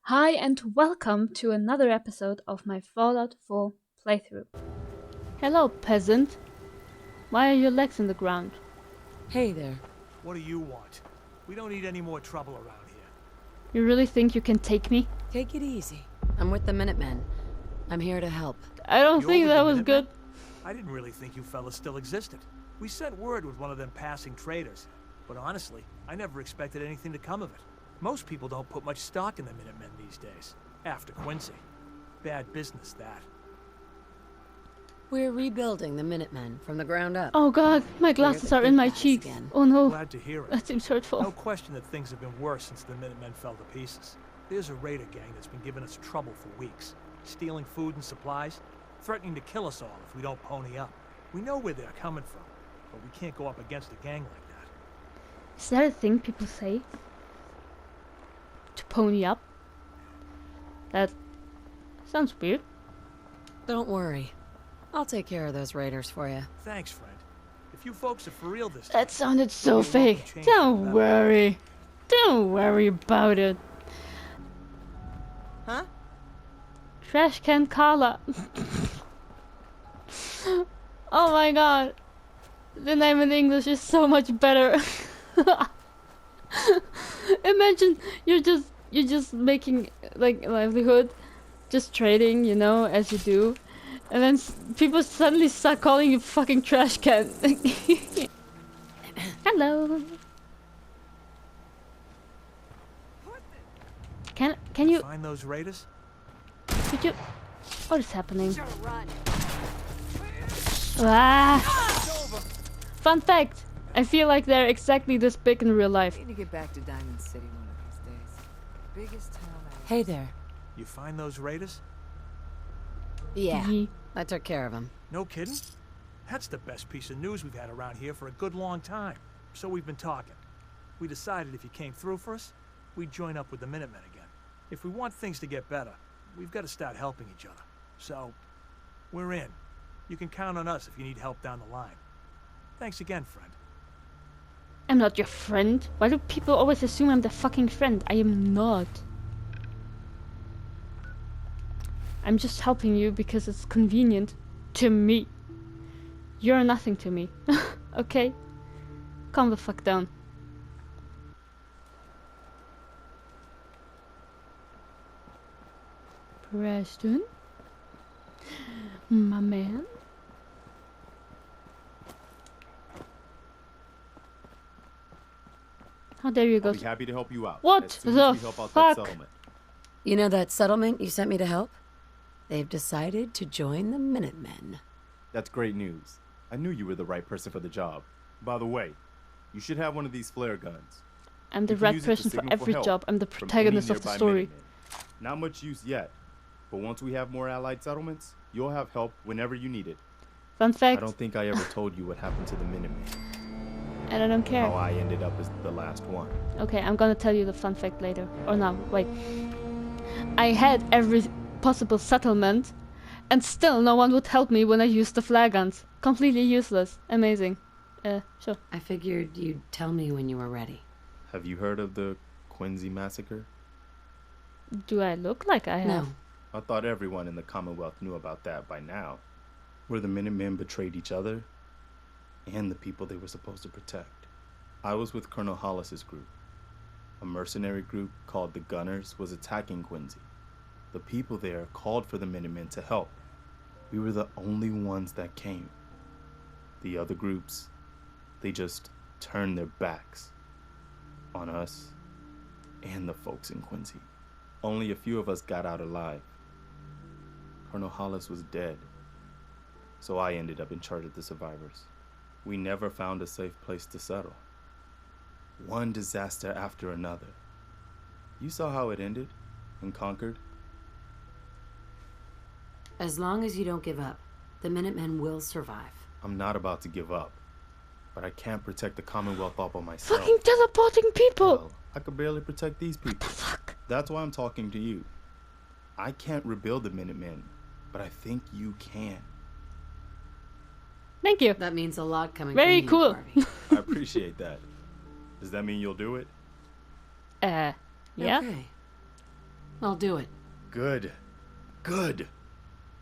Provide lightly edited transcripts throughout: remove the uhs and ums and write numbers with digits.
Hi, and welcome to another episode of my Fallout 4 playthrough. Hello, peasant. Why are your legs in the ground? Hey there. What do you want? We don't need any more trouble around here. You really think you can take me? Take it easy. I'm with the Minutemen. I'm here to help. I don't You're think with that the was Minutemen? good. I didn't really think you fellas still existed. We sent word with one of them passing traders. But honestly, I never expected anything to come of it. Most people don't put much stock in the Minutemen these days. After Quincy. Bad business, that. We're rebuilding the Minutemen from the ground up. Oh god, my glasses are in my cheeks. Again. Oh no, Glad to hear it. that seems hurtful. No question that things have been worse since the Minutemen fell to pieces. There's a raider gang that's been giving us trouble for weeks. Stealing food and supplies, threatening to kill us all if we don't pony up. We know where they're coming from, but we can't go up against a gang like that. Is that a thing people say? To pony up? That sounds weird. Don't worry. I'll take care of those raiders for you. Thanks, friend. If you folks are for real this time, That sounded so Maybe we'll fake. change Don't that. worry. Don't worry about it. Huh? Trash can Carla. Oh my god. The name in English is so much better. Imagine you're just making like livelihood, just trading, you know, as you do. And then people suddenly start calling you fucking trash can. Hello. Can you Find those raiders? could you what is happening? Ah. Fun fact. I feel like they're exactly this big in real life. Need to get back to Diamond City one of these days. Biggest town I Hey there. You find those raiders? Yeah, Ye- I took care of them. No kidding? That's the best piece of news we've had around here for a good long time. So we've been talking. We decided if you came through for us, we'd join up with the Minutemen again. If we want things to get better, we've got to start helping each other. So, we're in. You can count on us if you need help down the line. Thanks again, friend. I'm not your friend. Why do people always assume I'm their fucking friend? I am not. I'm just helping you because it's convenient to me. You're nothing to me. Okay? Calm the fuck down. Preston? My man? How dare you go? I'll be happy to help you out. What as soon the as we help out fuck? that settlement. You know that settlement you sent me to help? They've decided to join the Minutemen. That's great news. I knew you were the right person for the job. By the way, you should have one of these flare guns. I'm the You can right use it to person for signal for every help job. I'm the from any protagonist of the nearby story. Minutemen. Not much use yet, but once we have more allied settlements, you'll have help whenever you need it. Fun I fact, don't think I ever told you what happened to the Minutemen. and I don't care. How I ended up as the last one. Okay, I'm gonna tell you the fun fact later. Or no, wait. I had every possible settlement, and still no one would help me when I used the flare guns. Completely useless. Amazing. Sure. I figured you'd tell me when you were ready. Have you heard of the Quincy massacre? Do I look like I have? No. I thought everyone in the Commonwealth knew about that by now. Where the Minutemen betrayed each other and the people they were supposed to protect. I was with Colonel Hollis's group. A mercenary group called the Gunners was attacking Quincy. The people there called for the Minutemen to help. We were the only ones that came. The other groups, they just turned their backs on us and the folks in Quincy. Only a few of us got out alive. Colonel Hollis was dead, so I ended up in charge of the survivors. We never found a safe place to settle. One disaster after another. You saw how it ended in Concord? As long as you don't give up, the Minutemen will survive. I'm not about to give up, but I can't protect the Commonwealth all by myself. Fucking teleporting people! Hell, I could barely protect these people. Fuck. That's why I'm talking to you. I can't rebuild the Minutemen, but I think you can. Thank you. That means a lot coming Very from cool. you, Harvey. I appreciate that. Does that mean you'll do it? Yeah. Okay. I'll do it. Good. Good.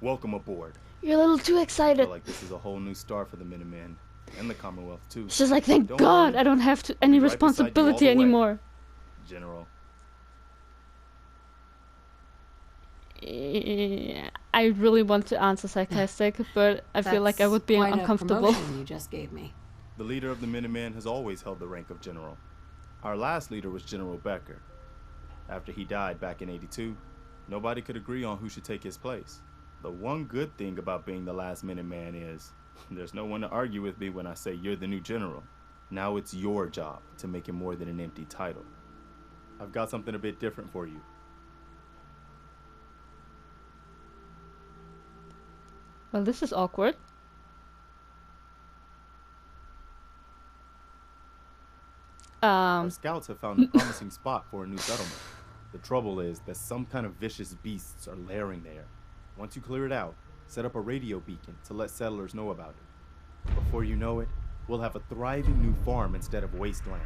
Welcome aboard. You're a little too I excited. feel like this is a whole new start for the Minutemen and the Commonwealth too. It's just like, thank Don't God worry. I don't have to I'll any be right beside you all responsibility the way. anymore. General. I really want to answer sarcastic, but I feel like I would be That's quite a uncomfortable. promotion you just gave me. The leader of the Minutemen has always held the rank of general. Our last leader was General Becker. After he died back in '82, nobody could agree on who should take his place. The one good thing about being the last Minuteman is there's no one to argue with me when I say you're the new general. Now it's your job to make it more than an empty title. I've got something a bit different for you. Well, this is awkward. Our scouts have found a promising spot for a new settlement. The trouble is that some kind of vicious beasts are lairing there. Once you clear it out, set up a radio beacon to let settlers know about it. Before you know it, we'll have a thriving new farm instead of wasteland.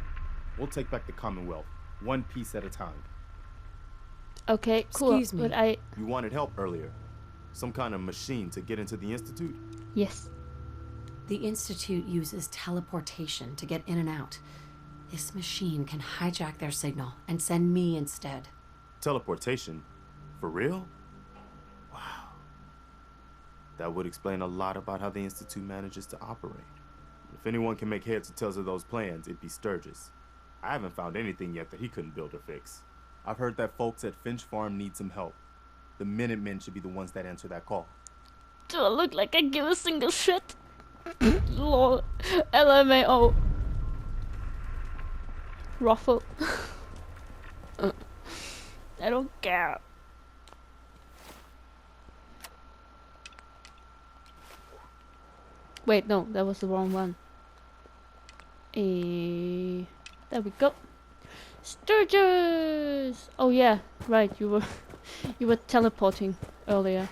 We'll take back the Commonwealth, one piece at a time. Okay, cool. Excuse me. But You wanted help earlier. Some kind of machine to get into the Institute? yes. The Institute uses teleportation to get in and out. This machine can hijack their signal and send me instead. Teleportation? For real? Wow. That would explain a lot about how the Institute manages to operate. If anyone can make heads or tails of those plans, it'd be Sturgis. I haven't found anything yet that he couldn't build or fix. I've heard that folks at Finch Farm need some help. The Minutemen should be the ones that answer that call. Do I look like I give a single shit? Lol. LMAO. Ruffle. I don't care. Wait, no, that was the wrong one. There we go. Sturgis! Oh yeah, right, you were teleporting earlier.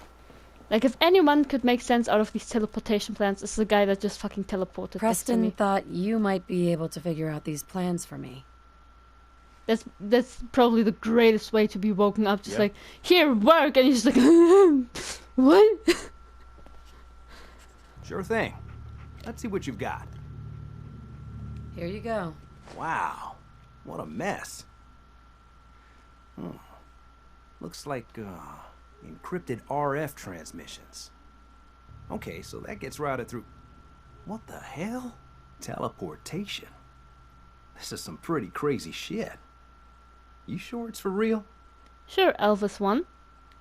Like, if anyone could make sense out of these teleportation plans, it's the guy that just fucking teleported next to Preston me. thought you might be able to figure out these plans for me. That's probably the greatest way to be woken up. Just Yeah. like, here, work! And you're just like, what? Sure thing. Let's see what you've got. Here you go. Wow, what a mess. Looks like encrypted RF transmissions. Okay, so that gets routed through... What the hell? Teleportation. This is some pretty crazy shit. You sure it's for real? Sure, Elvis one.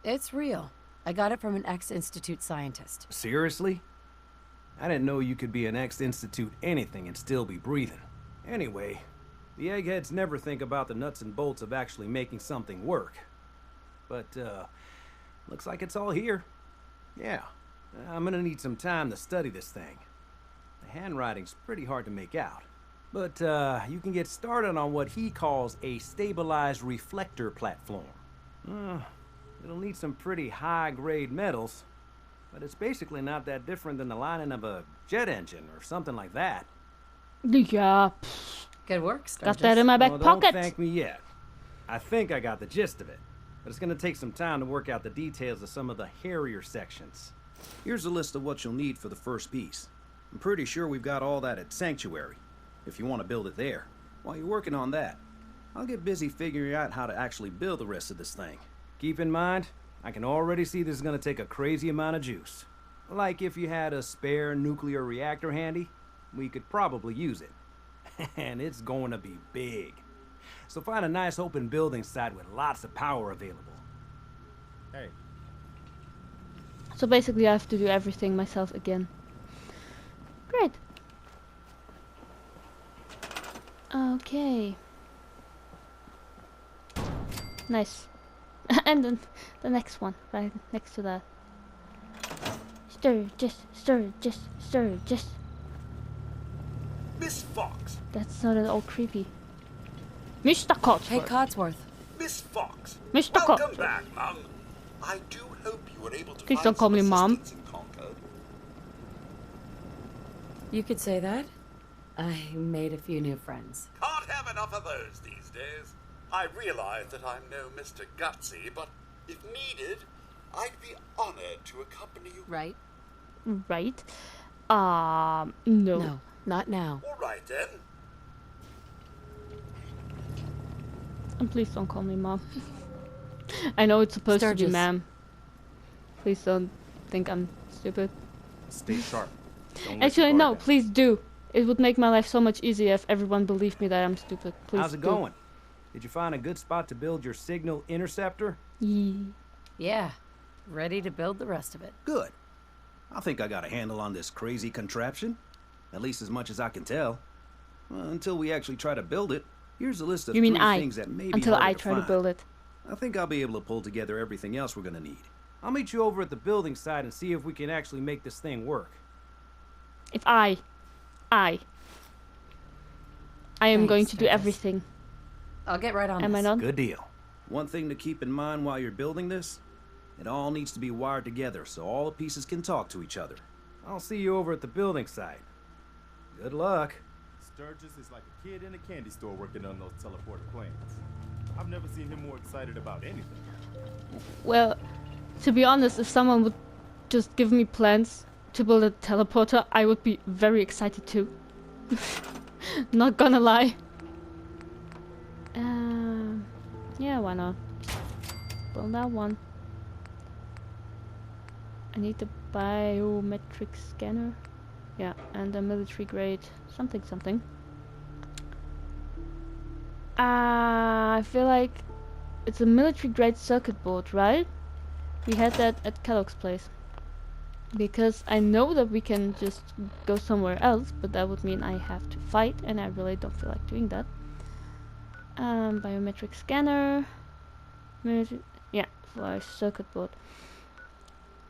It's real. I got it from an ex-Institute scientist. Seriously? I didn't know you could be an ex-Institute anything and still be breathing. Anyway, the eggheads never think about the nuts and bolts of actually making something work. But, looks like it's all here. Yeah, I'm gonna need some time to study this thing. The handwriting's pretty hard to make out. But, you can get started on what he calls a stabilized reflector platform. It'll need some pretty high-grade metals, but it's basically not that different than the lining of a jet engine or something like that. Yeah, Good work, got Sturgis. that in my back Well, pocket. Don't thank me yet. I think I got the gist of it, but it's gonna take some time to work out the details of some of the hairier sections. Here's a list of what you'll need for the first piece. I'm pretty sure we've got all that at Sanctuary, if you want to build it there. While you're working on that, I'll get busy figuring out how to actually build the rest of this thing. Keep in mind, I can already see this is gonna take a crazy amount of juice. Like if you had a spare nuclear reactor handy, we could probably use it. And it's going to be big. So find a nice open building site with lots of power available. Hey. So basically I have to do everything myself again. Great. Okay. Nice. And then the next one, right next to that. Sturgis. Miss Fox! That's not at all creepy. Mr. Cotsworth. Hey, Codsworth. Miss Fox! Mr. Welcome Cotsworth. back, Mum. I do hope you were able to Please find don't call some me Mom. assistance in Concord. You could say that. I made a few new friends. Can't have enough of those these days. I realize that I'm no Mr. Gutsy, but if needed, I'd be honored to accompany you. Right? Right? No. No, not now. All right, then. And please don't call me mom. I know it's supposed to Sturgis. be ma'am. Please don't think I'm stupid. Stay sharp. Don't let Actually, your no, guard down. please do. It would make my life so much easier if everyone believed me that I'm stupid. Please How's it do. going? Did you find a good spot to build your signal interceptor? Yeah. Ready to build the rest of it. Good. I think I got a handle on this crazy contraption. At least as much as I can tell. Until we actually try to build it, here's a list of You mean 3 I? things that may be Until harder I to try to find. build it. I think I'll be able to pull together everything else we're gonna need. I'll meet you over at the building site and see if we can actually make this thing work. If I am Thanks, going to do Sturgis. everything. I'll get right on Am this. I not? Good deal. One thing to keep in mind while you're building this, it all needs to be wired together so all the pieces can talk to each other. I'll see you over at the building site. Good luck. Sturgis is like a kid in a candy store working on those teleporter planes. I've never seen him more excited about anything. Well, to be honest, if someone would just give me plans to build a teleporter, I would be very excited too. Not gonna lie. Yeah, why not? Build that one. I need the biometric scanner. Yeah, and a military grade something. I feel like it's a military grade circuit board, right? We had that at Kellogg's place. Because I know that we can just go somewhere else, but that would mean I have to fight, and I really don't feel like doing that. Biometric scanner. Yeah, for a circuit board.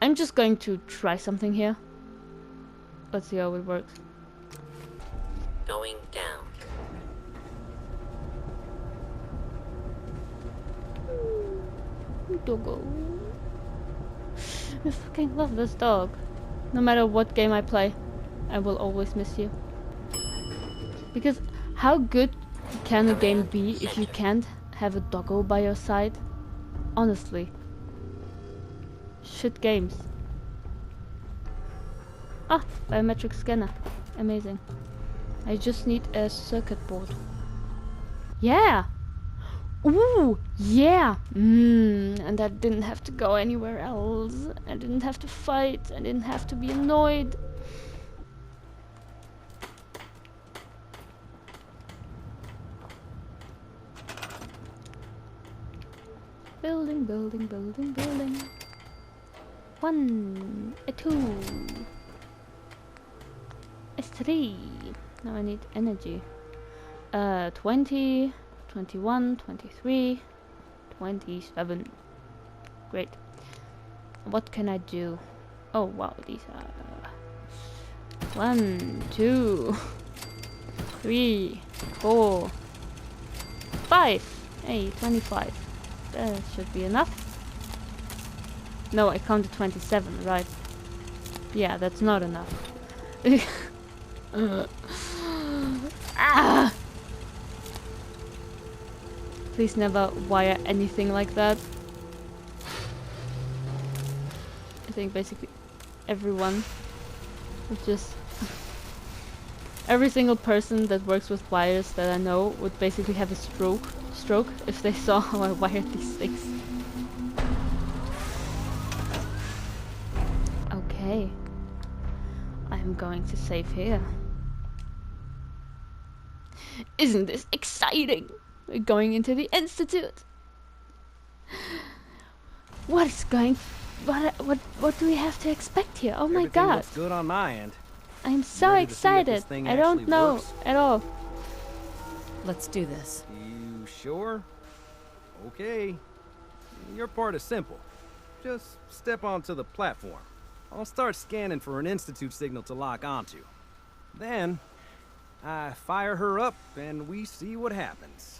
I'm just going to try something here. Let's see how it works. Going down. Doggo. I fucking love this dog. No matter what game I play, I will always miss you. Because how good can a game be if you can't have a doggo by your side? Honestly. Shit games. Ah, biometric scanner. Amazing. I just need a circuit board. Yeah! Ooh, yeah! And I didn't have to go anywhere else. I didn't have to fight. I didn't have to be annoyed. Building. 1, a 2, a 3. Now I need energy. 20, 21, 23, 27. Great. What can I do? Oh wow, these are 1, 2, 3, 4, 5. Hey, 25. That should be enough. No, I counted 27, right? Yeah, that's not enough. Ah! Please never wire anything like that. I think basically everyone would just... Every single person that works with wires that I know would basically have a stroke if they saw how I wired these things. Okay. I'm going to save here. Isn't this exciting? We're going into the Institute. What do we have to expect here? Oh my Everything god. looks good on my end. I'm so Ready to see if this excited. thing I don't actually know works? at all. Let's do this. You sure? Okay. Your part is simple. Just step onto the platform. I'll start scanning for an Institute signal to lock onto. Then, I fire her up and we see what happens.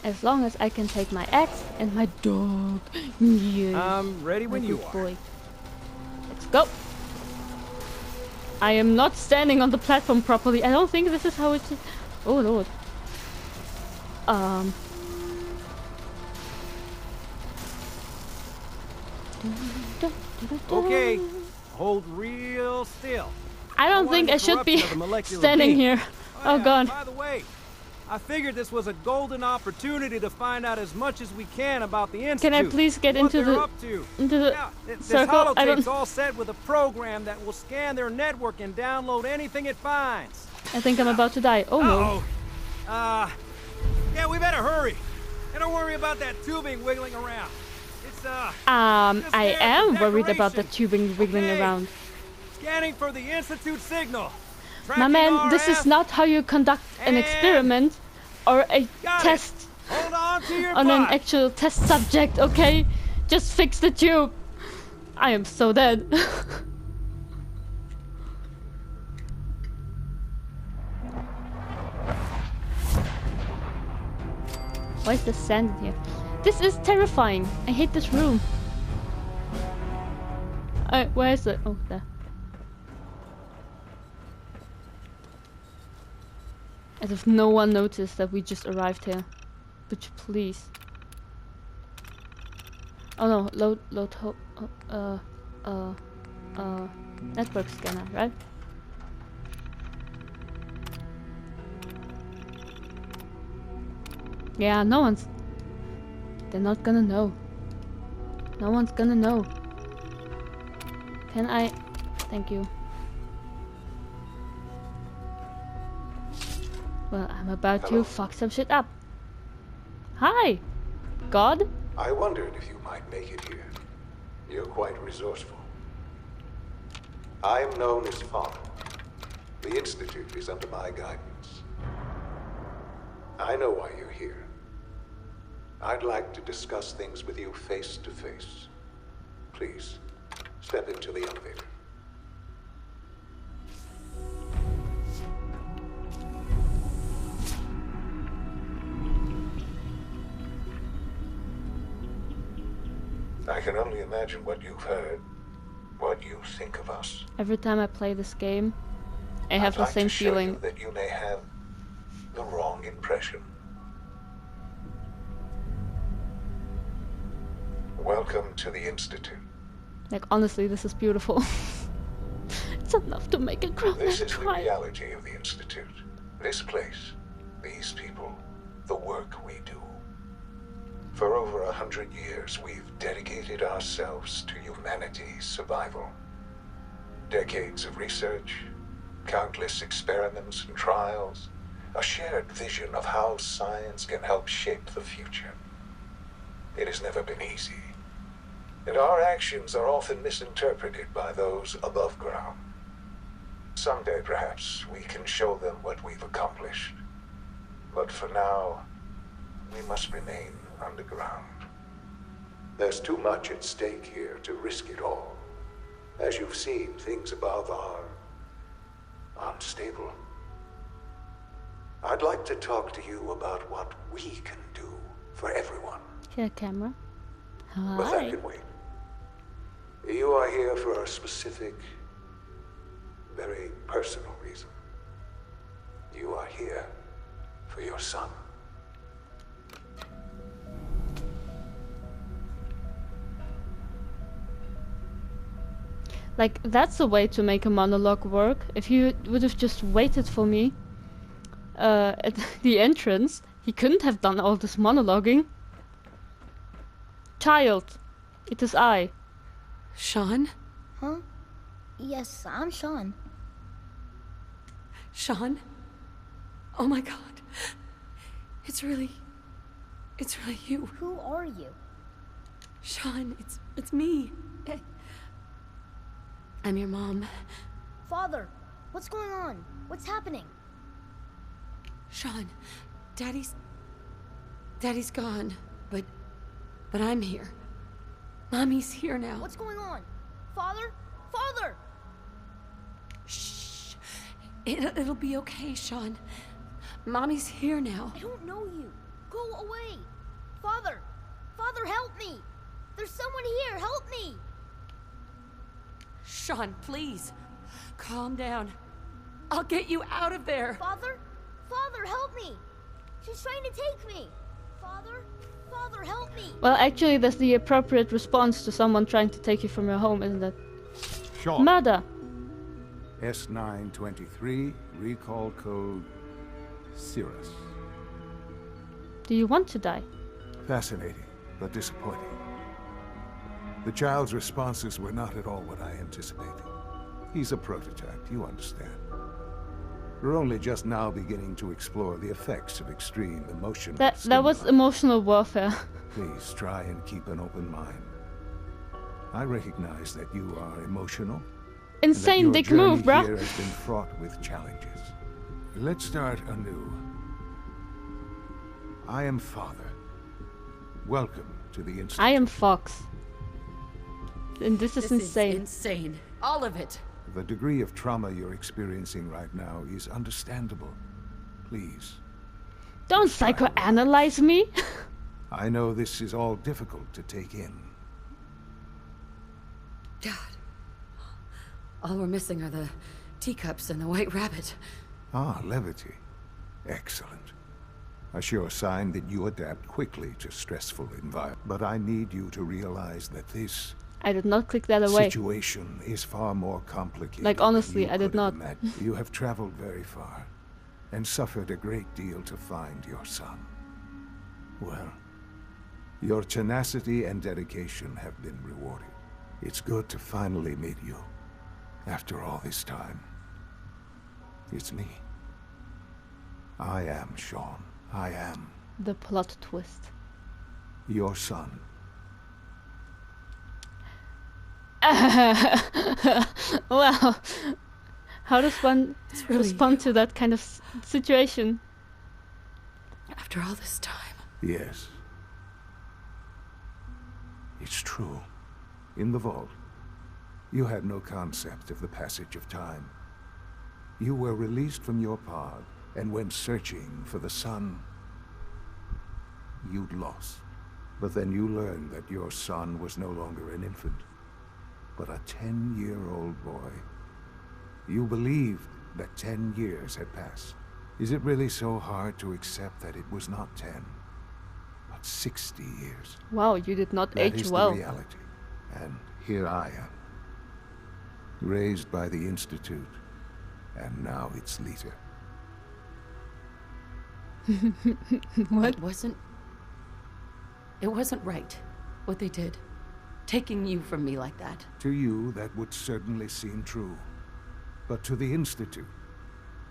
As long as I can take my axe and my dog. Yeah. I'm ready when My you good are. boy. Let's go. I am not standing on the platform properly. I don't think this is how it is. Oh lord. Okay, hold real still. I don't think I should be standing here. Oh yeah, god. By the way, I figured this was a golden opportunity to find out as much as we can about the Institute. Can I please get what into they're the up to. yeah, This circle? I holotape's don't. all set with a program that will scan their network and download anything it finds. I think I'm about to die. Oh no. Yeah, we better hurry. And don't worry about that tubing wiggling around. It's just I there am for worried about the decoration. tubing wiggling Okay. around. Scanning for the Institute signal. My Tracking man, this is RF. not how you conduct an And- experiment or a Got it. test Hold on to your on an butt. actual test subject, okay? Just fix the tube. I am so dead. Why is the sand in here? This is terrifying. I hate this room. Where is it? Oh, there. As if no one noticed that we just arrived here. But please. Oh no, network scanner, right? Yeah, no one's... They're not gonna know. No one's gonna know. Can I... Thank you. Well, I'm about to fuck some shit up. Hi! God? I wondered if you might make it here. You're quite resourceful. I am known as Father. The Institute is under my guidance. I know why you're here. I'd like to discuss things with you face to face. Please, step into the elevator. I can only imagine what you've heard, what you think of us. Every time I play this game, I have I'd the like same to show feeling. you that you may have the wrong impression. Welcome to the Institute. Like, honestly, this is beautiful. It's enough to make a grown man This is the cry. reality of the Institute. This place, these people, the work we do. For over 100 years, we've dedicated ourselves to humanity's survival. Decades of research, countless experiments and trials, a shared vision of how science can help shape the future. It has never been easy, and our actions are often misinterpreted by those above ground. Someday, perhaps, we can show them what we've accomplished. But for now, we must remain underground. There's too much at stake here to risk it all. As you've seen, things above are unstable. I'd like to talk to you about what we can do for everyone. Here, camera. But that Hi. can wait. You are here for a specific, very personal reason. You are here for your son. Like, that's a way to make a monologue work. If you would have just waited for me at the entrance, he couldn't have done all this monologuing. Child, it is I. Sean? Huh? Yes, I'm Sean. Sean? Oh my god. It's really you. Who are you? Sean, it's me. I'm your mom. Father, what's going on? What's happening? Sean, Daddy's gone, but I'm here. Mommy's here now. What's going on? Father? Father! Shh. It'll be okay, Sean. Mommy's here now. I don't know you. Go away. Father! Father, help me! There's someone here. Help me! Sean, please. Calm down. I'll get you out of there. Father? Father, help me! She's trying to take me! Father? Father, help me! Well, actually, that's the appropriate response to someone trying to take you from your home, isn't it? Sean. Murder. S923, recall code Cirrus. Do you want to die? Fascinating, but disappointing. The child's responses were not at all what I anticipated. He's a prototype, you understand. We're only just now beginning to explore the effects of extreme emotional That was emotional warfare. Please try and keep an open mind. I recognize that you are emotional. Insane dick move, bruh. Here has been fraught with challenges. Let's start anew. I am Father. Welcome to the Institute. I am Fox. And this is insane. Insane. All of it. The degree of trauma you're experiencing right now is understandable. Please. Don't psychoanalyze me. I know this is all difficult to take in. God. All we're missing are the teacups and the white rabbit. Ah, levity. Excellent. A sure sign that you adapt quickly to stressful environments. But I need you to realize that this I did not click that away. situation is far more complicated. Like, honestly, I did not. You have traveled very far and suffered a great deal to find your son. Well, your tenacity and dedication have been rewarded. It's good to finally meet you after all this time. It's me. I am Sean. I am the plot twist. Your son. Well, how does one respond to that kind of situation? After all this time. Yes. It's true. In the vault, you had no concept of the passage of time. You were released from your pod and went searching for the sun you'd lost. But then you learned that your son was no longer an infant, but a 10-year-old boy. You believed that 10 years had passed. Is it really so hard to accept that it was not 10, but 60 years? Wow, you did not age well. That is the reality. And here I am, raised by the Institute, and now its leader. What? It wasn't right, what they did. Taking you from me like that. To you, that would certainly seem true. But to the Institute,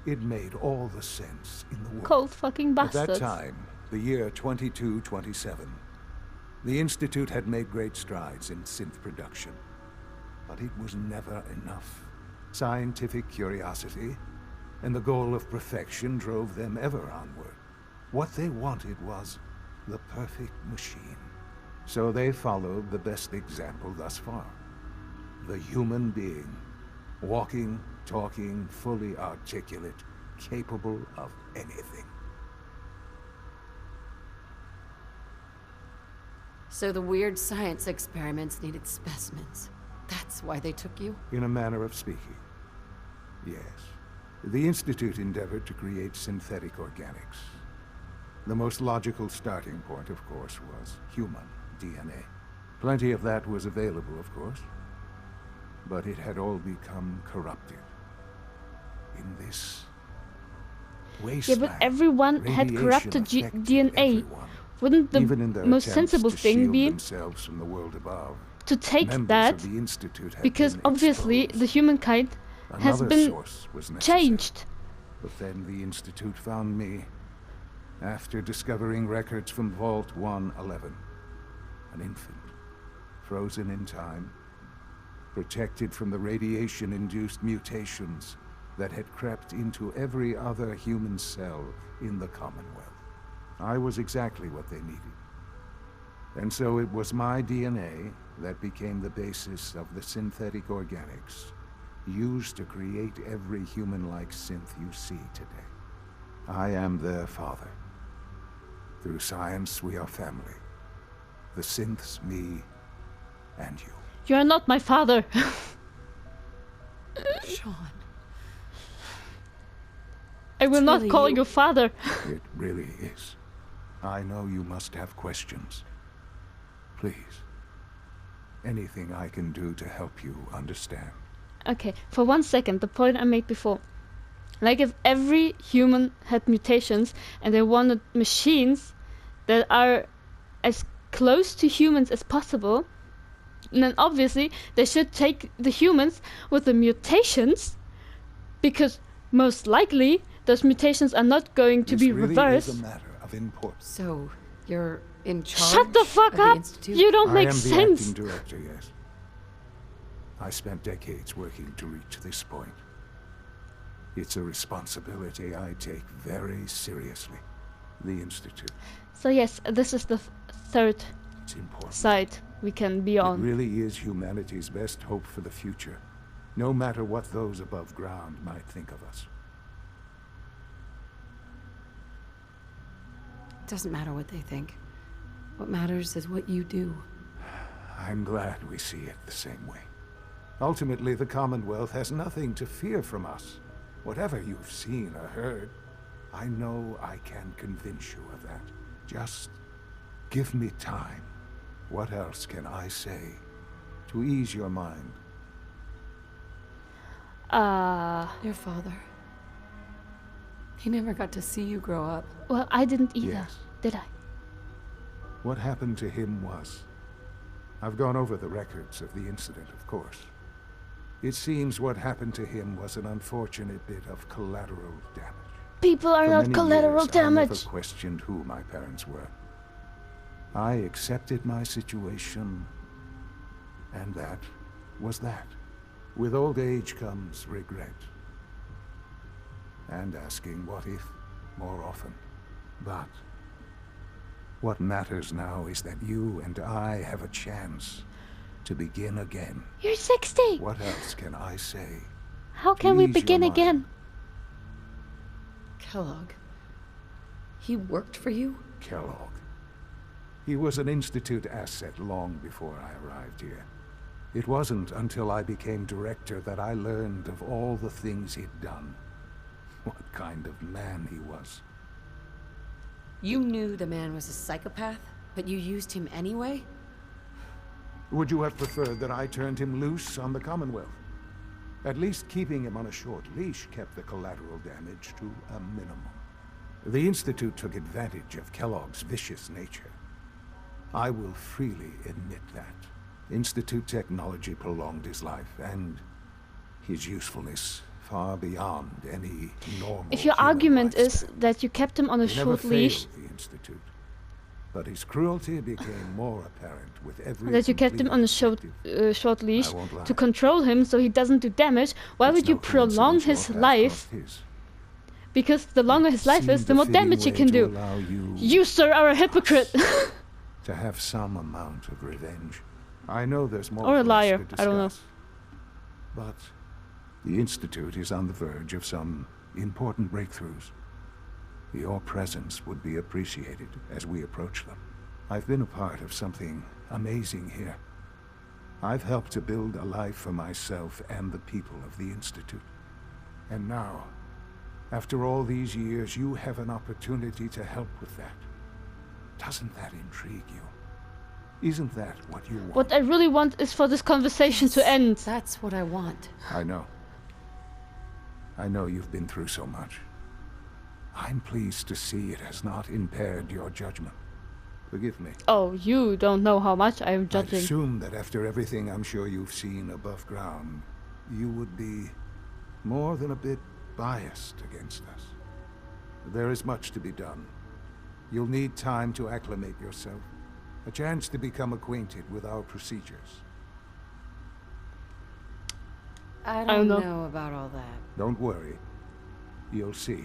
it made all the sense in the world. Cold fucking bastards. At that time, the year 2227, the Institute had made great strides in synth production. But it was never enough. Scientific curiosity and the goal of perfection drove them ever onward. What they wanted was the perfect machine. So they followed the best example thus far. The human being. Walking, talking, fully articulate, capable of anything. So the weird science experiments needed specimens. That's why they took you? In a manner of speaking. Yes. The Institute endeavored to create synthetic organics. The most logical starting point, of course, was human DNA. Plenty of that was available, of course. But it had all become corrupted. In this wasteland, yeah, but everyone had corrupted DNA. Everyone. Wouldn't the most sensible thing be from the world above, to take that, because obviously the humankind has been changed. But then the Institute found me after discovering records from Vault 111. An infant, frozen in time, protected from the radiation-induced mutations that had crept into every other human cell in the Commonwealth. I was exactly what they needed. And so it was my DNA that became the basis of the synthetic organics used to create every human-like synth you see today. I am their father. Through science, we are family. The synths, me, and you. You are not my father. Sean. I will not call you father. It really is. I know you must have questions. Please. Anything I can do to help you understand. Okay, for 1 second, the point I made before. Like if every human had mutations and they wanted machines that are as close to humans as possible, then obviously they should take the humans with the mutations, because most likely those mutations are not going to This be really reversed. is a matter of importance. So, you're in charge Shut the fuck of the up! Institute? You don't I make am sense. the acting director, yes. I spent decades working to reach this point. It's a responsibility I take very seriously. The Institute. So yes, this is the third It's important. side we can be It on. really is humanity's best hope for the future, no matter what those above ground might think of us. It doesn't matter what they think. What matters is what you do. I'm glad we see it the same way. Ultimately, the Commonwealth has nothing to fear from us. Whatever you've seen or heard, I know I can convince you of that. Just give me time. What else can I say to ease your mind? Your father. He never got to see you grow up. Well, I didn't either, Yes. did I? What happened to him was... I've gone over the records of the incident, of course. It seems what happened to him was an unfortunate bit of collateral damage. People are For not many collateral years, I never damage. questioned who my parents were. I accepted my situation, and that was that. With old age comes regret. And asking what if more often. But what matters now is that you and I have a chance to begin again. You're 60. What else can I say? How can we ease your begin mind? again? Kellogg. He worked for you? Kellogg. He was an Institute asset long before I arrived here. It wasn't until I became director that I learned of all the things he'd done. What kind of man he was. You knew the man was a psychopath, but you used him anyway? Would you have preferred that I turned him loose on the Commonwealth? At least keeping him on a short leash kept the collateral damage to a minimum. The Institute took advantage of Kellogg's vicious nature. I will freely admit that. Institute technology prolonged his life, and his usefulness far beyond any normal If your human argument is lifespan. that you kept him on a He never short leash, failed the Institute, but his cruelty became more apparent with every that you kept him on a short leash I won't lie. to control him so he doesn't do damage, why It's would you no prolong coincidence his your path life? crossed his. Because the longer his life is, Seemed the a more fitting damage he way can to do. allow you You, sir, are a hypocrite. to have some amount of revenge. I know there's more Or a for us liar, to I don't know. discuss. But the Institute is on the verge of some important breakthroughs. Your presence would be appreciated as we approach them. I've been a part of something amazing here. I've helped to build a life for myself and the people of the Institute. And now, after all these years, you have an opportunity to help with that. Doesn't that intrigue you? Isn't that what you want? What I really want is for this conversation to end. That's what I want. I know. I know you've been through so much. I'm pleased to see it has not impaired your judgment. Forgive me. Oh, you don't know how much I am I'd judging. assume that after everything I'm sure you've seen above ground, you would be more than a bit biased against us. There is much to be done. You'll need time to acclimate yourself. A chance to become acquainted with our procedures. I don't don't know. know about all that. Don't worry. You'll see.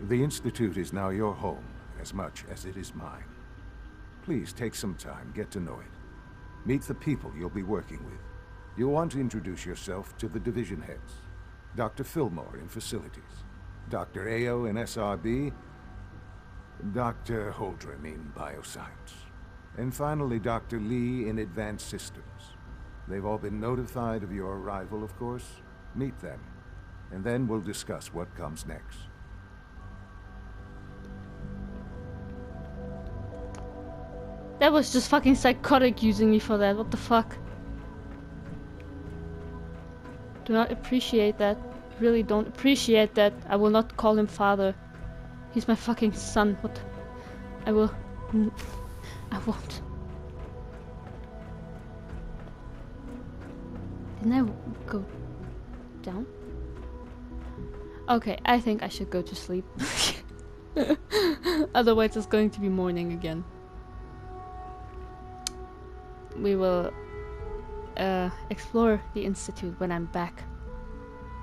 The Institute is now your home as much as it is mine. Please take some time, get to know it. Meet the people you'll be working with. You'll want to introduce yourself to the division heads. Dr. Fillmore in Facilities, Dr. Ayo in SRB, Dr. Holdren in Bioscience, and finally Dr. Lee in Advanced Systems. They've all been notified of your arrival, of course. Meet them, and then we'll discuss what comes next. That was just fucking psychotic using me for that. What the fuck? Do not appreciate that. Really don't appreciate that. I will not call him father. He's my fucking son. What? I will... I won't. Didn't I go down? Okay, I think I should go to sleep. Otherwise it's going to be morning again. We will explore the Institute when I'm back.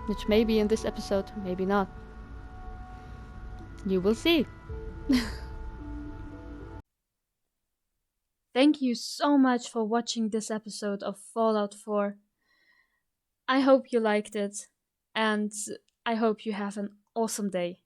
Which may be in this episode, maybe not. You will see. Thank you so much for watching this episode of Fallout 4. I hope you liked it, and I hope you have an awesome day.